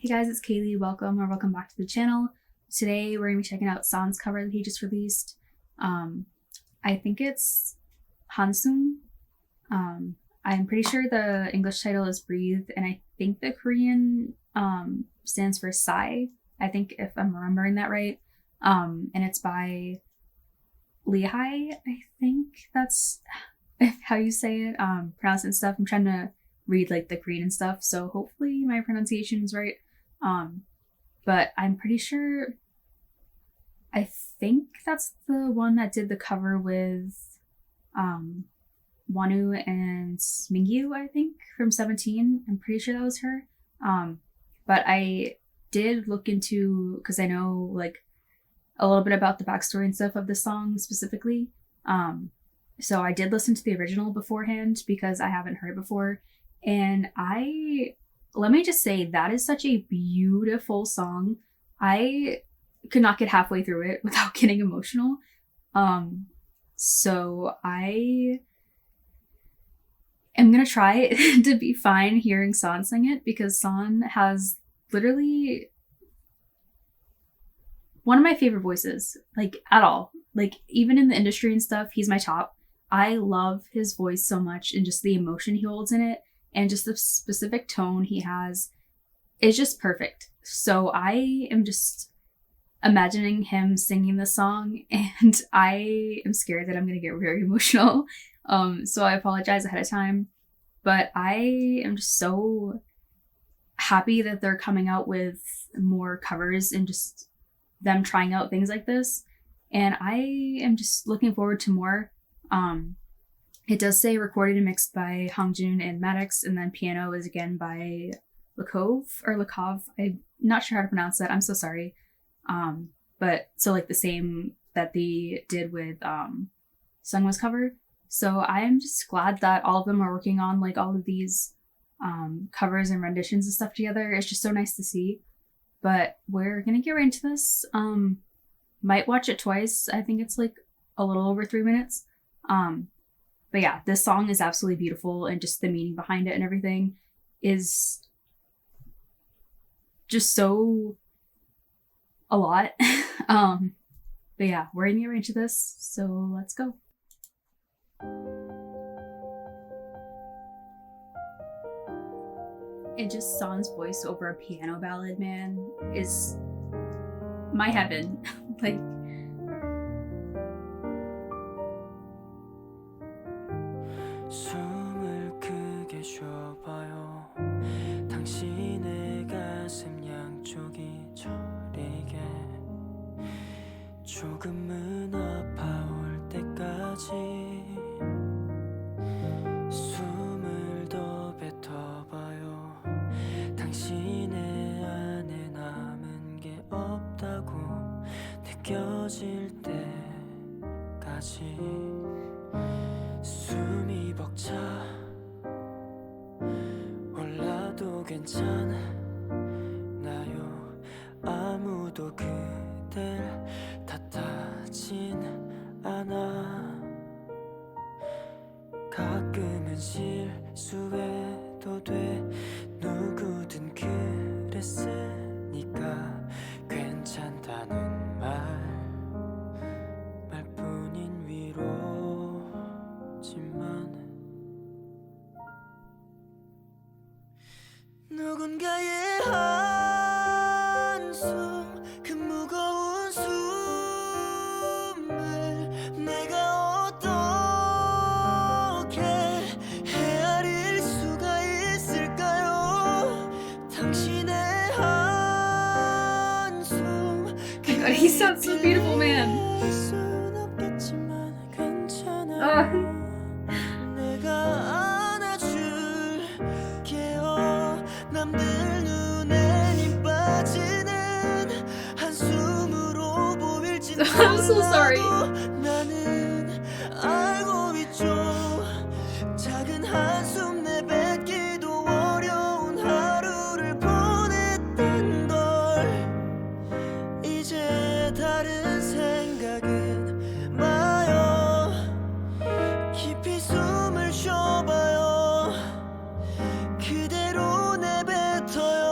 Hey guys, it's Kaylee. Welcome back to the channel. Today we're gonna be checking out San's cover that he just released. I think it's Hansung. I'm pretty sure the English title is Breathe, and I think the Korean stands for Sigh. I think if I'm remembering that right. And it's by Lehigh. I think that's how you say it. Pronounce it and stuff. I'm trying to read like the Korean and stuff, so hopefully my pronunciation is right. But I'm pretty sure, I think that's the one that did the cover with Wonu and Mingyu, I think, from 17. I'm pretty sure that was her. But I did look into, because I know like a little bit about the backstory and stuff of the song specifically. So I did listen to the original beforehand because I haven't heard it before. And let me just say, that is such a beautiful song. I could not get halfway through it without getting emotional. So I am gonna try to be fine hearing San sing it, because San has literally one of my favorite voices, like at all. Like even in the industry and stuff, he's my top. I love his voice so much, and just the emotion he holds in it, and just the specific tone he has is just perfect. So I am just imagining him singing this song, and I am scared that I'm gonna get very emotional. So I apologize ahead of time, but I am just so happy that they're coming out with more covers and just them trying out things like this. And I am just looking forward to more. It does say recorded and mixed by Hangjun and Maddox, and then piano is again by Lakov. I'm not sure how to pronounce that. I'm so sorry. But so like the same that they did with Sungwa's cover. So I'm just glad that all of them are working on like all of these covers and renditions and stuff together. It's just so nice to see. But we're gonna get right into this. Might watch it twice. I think it's like a little over 3 minutes. But yeah, this song is absolutely beautiful, and just the meaning behind it and everything is just so a lot. But yeah, we're gonna get right into this, so let's go. And just San's voice over a piano ballad, man, is my heaven. Like, 숨을 크게 쉬어봐요. 당신의 가슴 양쪽이 저리게 조금은 아파올 때까지 숨을 더 뱉어봐요. 당신의 안에 남은 게 없다고 느껴질 때까지 숨이 벅차 올라도 괜찮나요? 아무도 그댈 탓하진 않아. 가끔은 실수해도 돼. 누구든 그랬으니까 괜찮다는 말뿐인 위로지만 누군가의 한숨, 그 무거운 숨을 내가 어떻게 헤아릴 수가 있을까요? 당신의 한숨. God, he sounds so beautiful, man. 남들 눈에 힘 빠지는 한숨으로 보일지도 I'm so sorry. 나는 알고 있죠. 작은 한숨 내뱉기도 어려운 하루를 보냈던 걸. 이제 다른 생각은 마요. 깊이 숨을 쉬어봐요. 그대로 내뱉어요.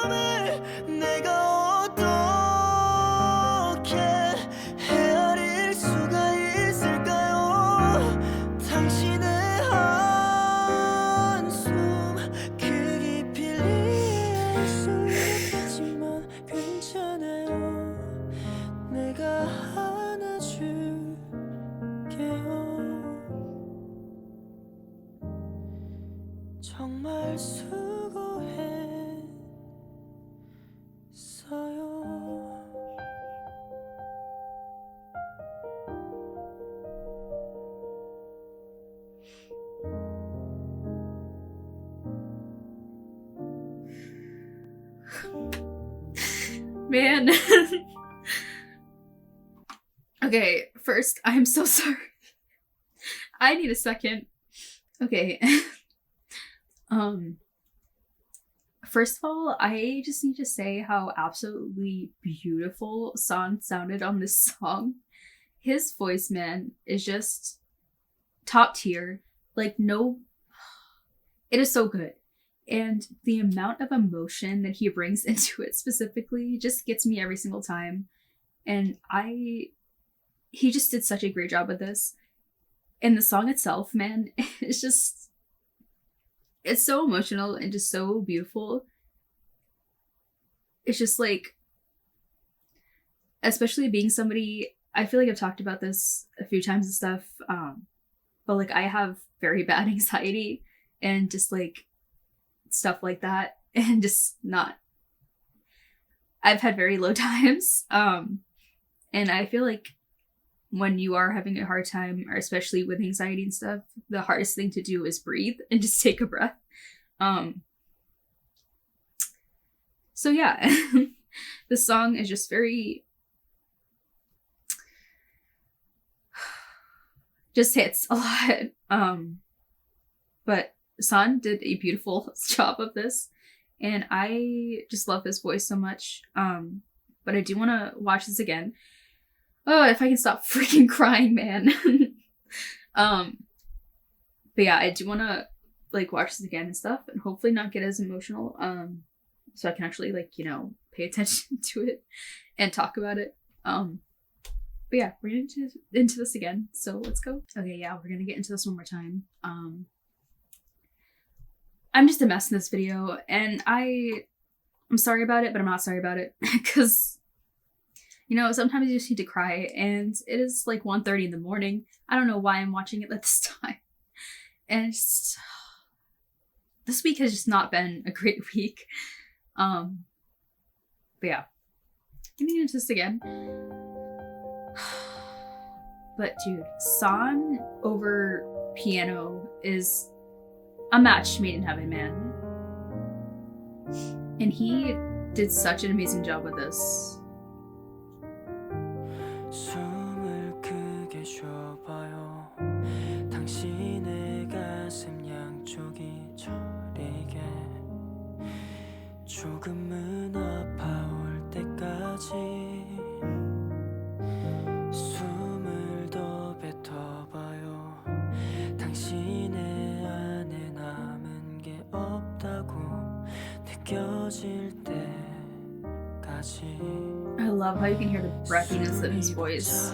아픔을 내가 어떻게 헤아릴 수가 있을까요? 당신의 한숨 그 깊이를 이해할 수 있겠지만 괜찮아요. 내가 안아줄게요. 정말 수고했어요. Man. Okay, first, I'm so sorry. I need a second. Okay. First of all, I just need to say how absolutely beautiful San sounded on this song. His voice, man, is just top tier. Like, no, it is so good. And the amount of emotion that he brings into it specifically just gets me every single time. And he just did such a great job with this. And the song itself, man, it's so emotional and just so beautiful. It's just like, especially being somebody, I feel like I've talked about this a few times and stuff, but like I have very bad anxiety and just like stuff like that, and just not, I've had very low times, and I feel like when you are having a hard time, or especially with anxiety and stuff, the hardest thing to do is breathe and just take a breath. So yeah, the song is just very, just hits a lot. But San did a beautiful job of this, and I just love his voice so much. But I do want to watch this again. Oh, if I can stop freaking crying, man. But yeah, I do want to like watch this again and stuff, and hopefully not get as emotional. So I can actually like, you know, pay attention to it and talk about it. But yeah, we're gonna get into this again. So let's go. Okay, yeah, we're gonna get into this one more time. I'm just a mess in this video, and I'm sorry about it, but I'm not sorry about it, because you know, sometimes you just need to cry, and it is like 1:30 in the morning. I don't know why I'm watching it at this time. And it's just, this week has just not been a great week. But yeah, let me get into this again. But dude, San over piano is a match made in heaven, man. And he did such an amazing job with this. 숨을 크게 쉬어봐요. 당신의 가슴 양쪽이 저리게 조금은 아파올 때까지 숨을 더 뱉어봐요. 당신의 안에 남은 게 없다고 느껴질 때까지. I love how you can hear the breathiness of his voice.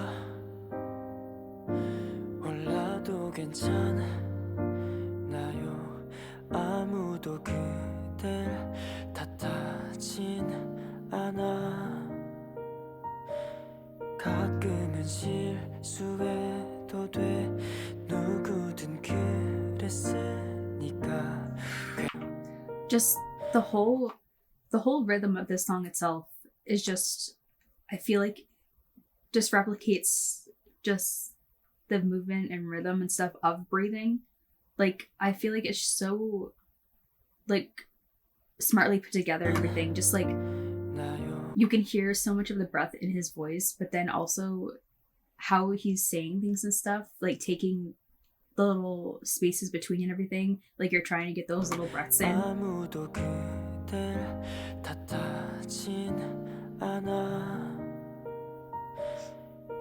올라도 괜찮나요? 아무도 그댈 탓하진 않아. 가끔은 실수해도 돼. 누구든 그랬으니까. Just the whole rhythm of this song itself is just, I feel like, just replicates just the movement and rhythm and stuff of breathing. Like, I feel like it's so like smartly put together and everything. Just like you can hear so much of the breath in his voice, but then also how he's saying things and stuff, like taking the little spaces between and everything, like you're trying to get those little breaths in.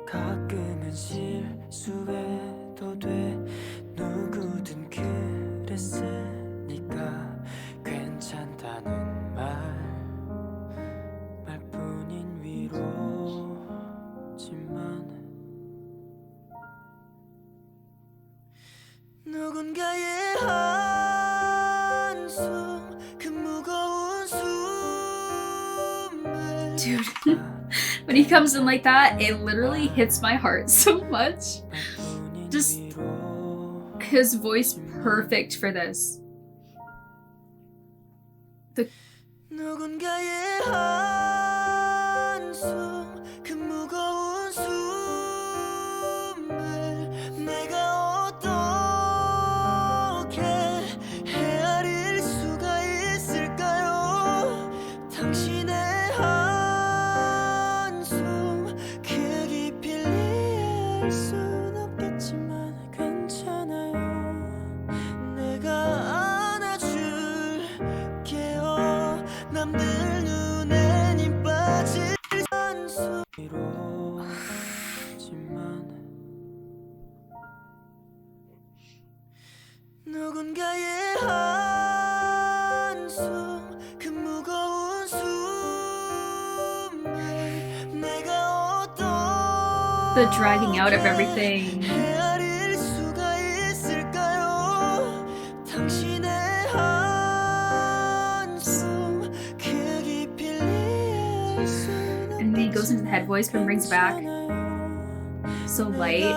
가끔은 실수해도 돼. 누구든 그랬으니까 괜찮다는 말. Dude, when he comes in like that, it literally hits my heart so much. Just his voice perfect for this. 누군가의 한숨 그 무거운 숨을 내가 어떻게 헤아릴 수가 있을까요? 당신의 한숨 그 깊이를 이해할 순 없겠지만 괜찮아요. 내가 안아줄게요. 남들 눈엔 힘 빠질 한숨이로지만 누군가의 한숨 그 무거운 숨을 내가 어떻게 The dragging out of everything. 헤아릴 수가 있을까요? 당신의 and then he goes into the head voice but brings it back so light.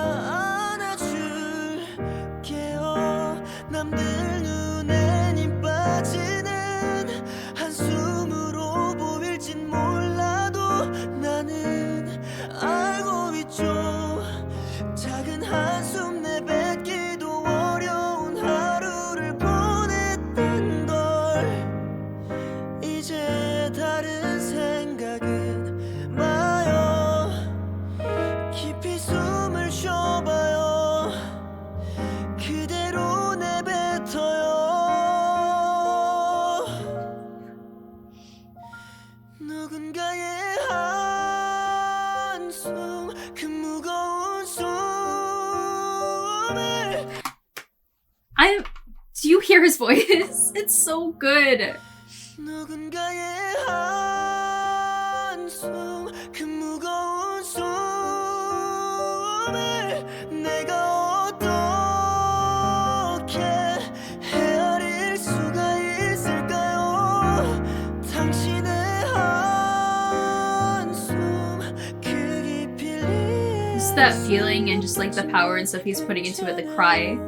작은 한숨 내뱉기도 어려운 하루를 보냈던 걸 이제 다른 생각은 마요. 깊이 숨을 쉬어봐요. 그대로 내뱉어요. 누군가의 한숨 그 무거운 Do you hear his voice? It's so good. 누군가의 한숨 그 무거운 숨을 내가 어떻게 헤아릴 수가 있을까요? 당신의 한숨 그 깊이를 Just that feeling and just like the power and stuff he's putting into it, the cry.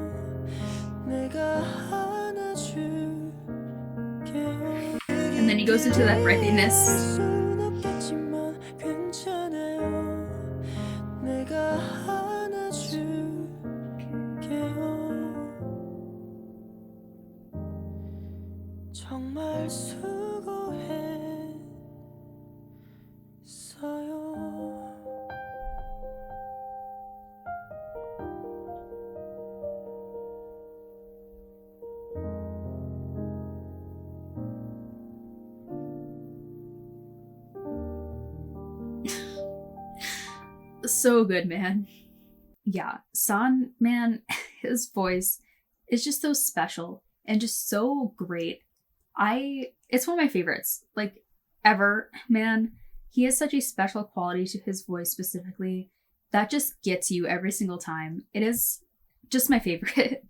And then he goes into that breathiness. 정말 수고했어요. So good, man. Yeah, San, man, his voice is just so special and just so great. It's one of my favorites, like, ever, man. He has such a special quality to his voice specifically that just gets you every single time. It is just my favorite.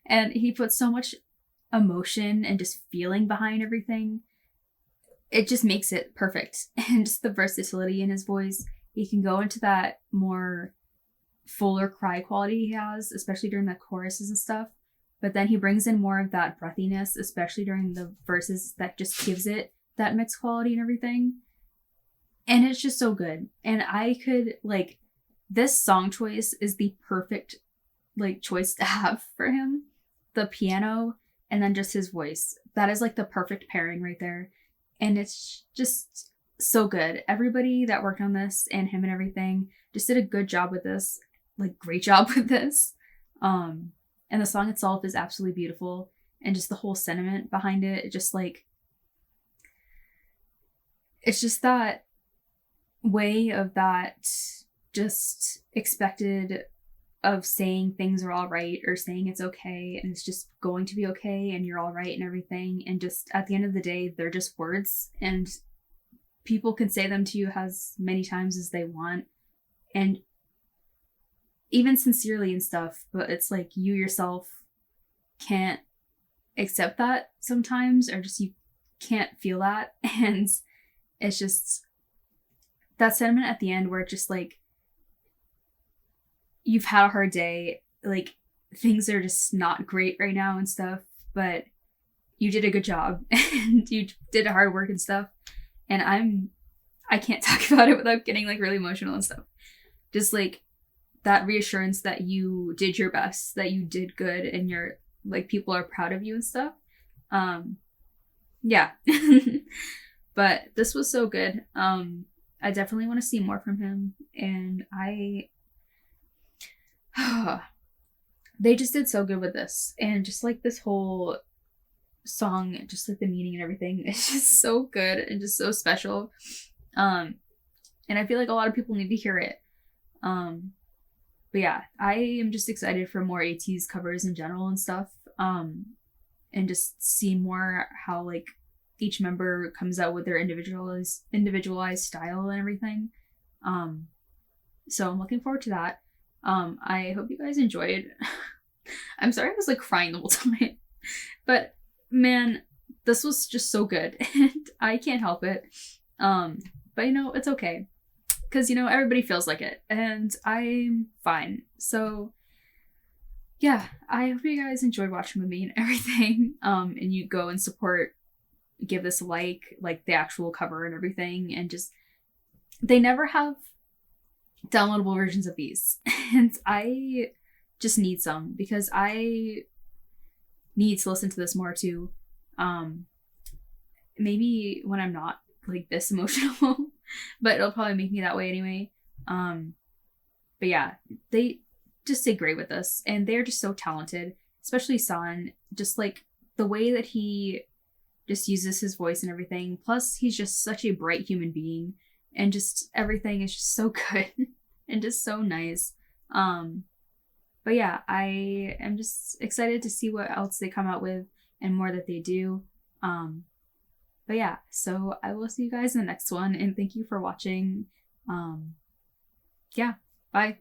And he puts so much emotion and just feeling behind everything. It just makes it perfect. And just the versatility in his voice. He can go into that more fuller cry quality he has, especially during the choruses and stuff. But then he brings in more of that breathiness, especially during the verses, that just gives it that mixed quality and everything. And it's just so good. And I could, like, this song choice is the perfect, like, choice to have for him. The piano and then just his voice. That is, like, the perfect pairing right there. And it's just so good. Everybody that worked on this and him and everything just did a good job with this. Like, great job with this. And the song itself is absolutely beautiful. And just the whole sentiment behind it, just like, it's just that way of that just expected of saying things are all right or saying it's okay and it's just going to be okay and you're all right and everything. And just at the end of the day, they're just words and people can say them to you as many times as they want. And even sincerely and stuff, but it's like you yourself can't accept that sometimes, or just you can't feel that. And it's just that sentiment at the end where it's just like, you've had a hard day, like things are just not great right now and stuff, but you did a good job and you did hard work and stuff. And I can't talk about it without getting like really emotional and stuff. Just like that reassurance that you did your best, that you did good, and you're like, people are proud of you and stuff. Yeah. But this was so good. I definitely want to see more from him, and they just did so good with this, and just like this whole song, just like the meaning and everything, it's just so good and just so special. And I feel like a lot of people need to hear it. But yeah, I am just excited for more ATEEZ covers in general and stuff. And just see more how like each member comes out with their individualized style and everything. So I'm looking forward to that. I hope you guys enjoyed. I'm sorry I was like crying the whole time, but man, this was just so good and I can't help it. But you know, it's okay, because you know, everybody feels like it and I'm fine. So yeah, I hope you guys enjoyed watching with me and everything. And you go and support, give this a like the actual cover and everything, and just, they never have downloadable versions of these and I just need some, because I need to listen to this more too. Maybe when I'm not like this emotional, but it'll probably make me that way anyway. But yeah, they just did great with this, and they're just so talented, especially San. Just like the way that he just uses his voice and everything, plus he's just such a bright human being, and just everything is just so good and just so nice. But yeah, I am just excited to see what else they come out with and more that they do. But yeah, so I will see you guys in the next one, and thank you for watching. Yeah, bye.